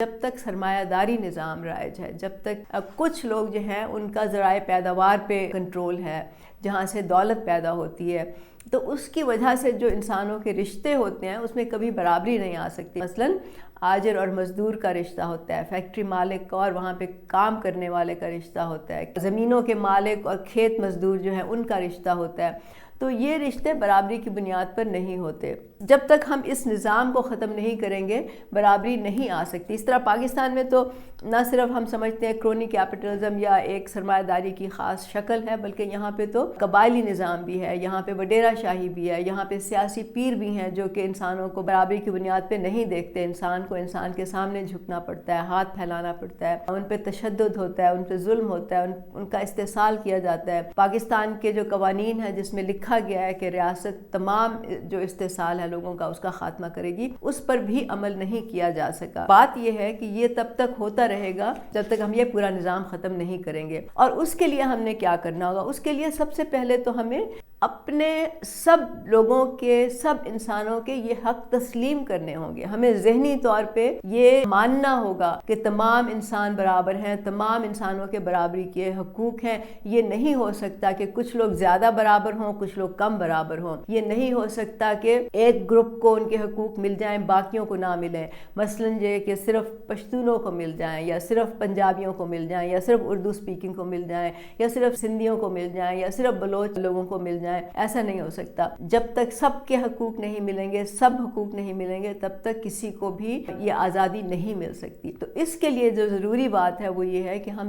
جب تک سرمایہ داری نظام رائج ہے، جب تک کچھ لوگ جو ہیں ان کا ذرائع پیداوار پہ کنٹرول ہے، جہاں سے دولت پیدا ہوتی ہے، تو اس کی وجہ سے جو انسانوں کے رشتے ہوتے ہیں اس میں کبھی برابری نہیں آ سکتی۔ مثلاً آجر اور مزدور کا رشتہ ہوتا ہے، فیکٹری مالک کا اور وہاں پہ کام کرنے والے کا رشتہ ہوتا ہے، زمینوں کے مالک اور کھیت مزدور جو ہیں ان کا رشتہ ہوتا ہے۔ تو یہ رشتے برابری کی بنیاد پر نہیں ہوتے۔ جب تک ہم اس نظام کو ختم نہیں کریں گے برابری نہیں آ سکتی۔ اس طرح پاکستان میں تو نہ صرف ہم سمجھتے ہیں کرونی کیپٹلزم یا ایک سرمایہ داری کی خاص شکل ہے، بلکہ یہاں پہ تو قبائلی نظام بھی ہے، یہاں پہ وڈیرہ شاہی بھی ہے، یہاں پہ سیاسی پیر بھی ہیں جو کہ انسانوں کو برابری کی بنیاد پہ نہیں دیکھتے۔ انسان کو انسان کے سامنے جھکنا پڑتا ہے، ہاتھ پھیلانا پڑتا ہے، ان پہ تشدد ہوتا ہے، ان پہ ظلم ہوتا ہے، ان کا استحصال کیا جاتا ہے۔ پاکستان کے جو قوانین ہیں جس میں لکھا گیا ہے کہ ریاست تمام جو استحصال ہے لوگوں کا اس کا خاتمہ کرے گی، اس پر بھی عمل نہیں کیا جا سکا۔ بات یہ ہے کہ یہ تب تک ہوتا رہے گا جب تک ہم یہ پورا نظام ختم نہیں کریں گے۔ اور اس کے لیے ہم نے کیا کرنا ہوگا؟ اس کے لیے سب سے پہلے تو ہمیں اپنے سب لوگوں کے، سب انسانوں کے یہ حق تسلیم کرنے ہوں گے۔ ہمیں ذہنی طور پہ یہ ماننا ہوگا کہ تمام انسان برابر ہیں، تمام انسانوں کے برابری کے حقوق ہیں۔ یہ نہیں ہو سکتا کہ کچھ لوگ زیادہ برابر ہوں، کچھ لوگ کم برابر ہوں۔ یہ نہیں ہو سکتا کہ ایک گروپ کو ان کے حقوق مل جائیں، باقیوں کو نہ ملیں۔ مثلاً یہ کہ صرف پشتونوں کو مل جائیں، یا صرف پنجابیوں کو مل جائیں، یا صرف اردو سپیکنگ کو مل جائیں، یا صرف سندھیوں کو مل جائیں، یا صرف بلوچ لوگوں کو مل جائیں۔ ایسا نہیں ہو سکتا۔ جب تک سب کے حقوق نہیں ملیں گے، سب حقوق نہیں ملیں گے، تب تک کسی کو بھی یہ آزادی نہیں مل سکتی۔ تو اس کے لیے جو ضروری بات ہے وہ یہ ہے کہ ہم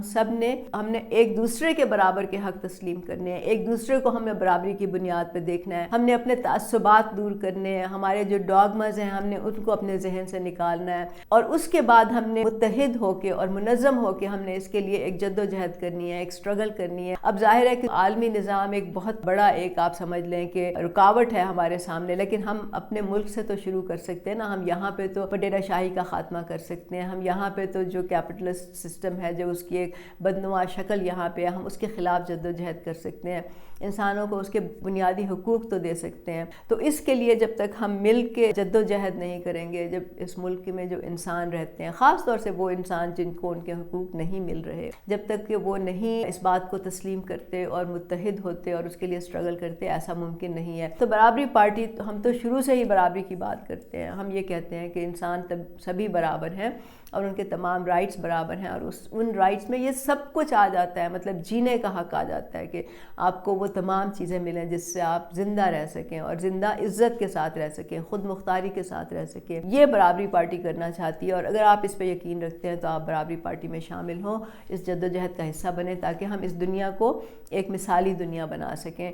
نے ایک دوسرے کے برابر کے حق تسلیم کرنے ہیں، ایک دوسرے کو ہمیں برابری کی بنیاد پہ دیکھنا ہے، ہم نے اپنے تعصبات دور کرنے ہیں، ہمارے جو ڈاگمز ہیں ہم نے ان کو اپنے ذہن سے نکالنا ہے، اور اس کے بعد ہم نے متحد ہو کے اور منظم ہو کے ہم نے اس کے لیے ایک جدوجہد کرنی ہے، ایک اسٹرگل کرنی ہے۔ اب ظاہر ہے کہ عالمی نظام ایک بہت بڑا ایک آپ سمجھ لیں کہ رکاوٹ ہے ہمارے سامنے، لیکن ہم اپنے ملک سے تو شروع کر سکتے ہیں نا۔ ہم یہاں پہ تو وڈیرہ شاہی کا خاتمہ کر سکتے ہیں، ہم یہاں پہ تو جو کیپٹلسٹ سسٹم ہے، جو اس کی ایک بدنما شکل یہاں پہ، ہم اس کے خلاف جدوجہد کر سکتے ہیں، انسانوں کو اس کے بنیادی حقوق تو دے سکتے ہیں۔ تو اس کے لیے جب تک ہم مل کے جدوجہد نہیں کریں گے، جب اس ملک میں جو انسان رہتے ہیں، خاص طور سے وہ انسان جن کو ان کے حقوق نہیں مل رہے، جب تک کہ وہ نہیں اس بات کو تسلیم کرتے اور متحد ہوتے اور اس کے لیے اسٹرگل کرتے، ایسا ممکن نہیں ہے۔ تو برابری پارٹی، ہم تو شروع سے ہی برابری کی بات کرتے ہیں۔ ہم یہ کہتے ہیں کہ انسان سبھی برابر ہیں اور ان کے تمام رائٹس برابر ہیں، اور ان رائٹس میں یہ سب کچھ آ جاتا ہے، مطلب جینے کا حق آ جاتا ہے کہ آپ کو وہ تمام چیزیں ملیں جس سے آپ زندہ رہ سکیں، اور زندہ عزت کے ساتھ رہ سکیں، خود مختاری کے ساتھ رہ سکیں۔ یہ برابری پارٹی کرنا چاہتی ہے، اور اگر آپ اس پہ یقین رکھتے ہیں تو آپ برابری پارٹی میں شامل ہوں، اس جدوجہد کا حصہ بنیں، تاکہ ہم اس دنیا کو ایک مثالی دنیا بنا سکیں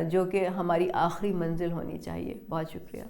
جو کہ ہماری آخری منزل ہونی چاہیے۔ بہت شکریہ۔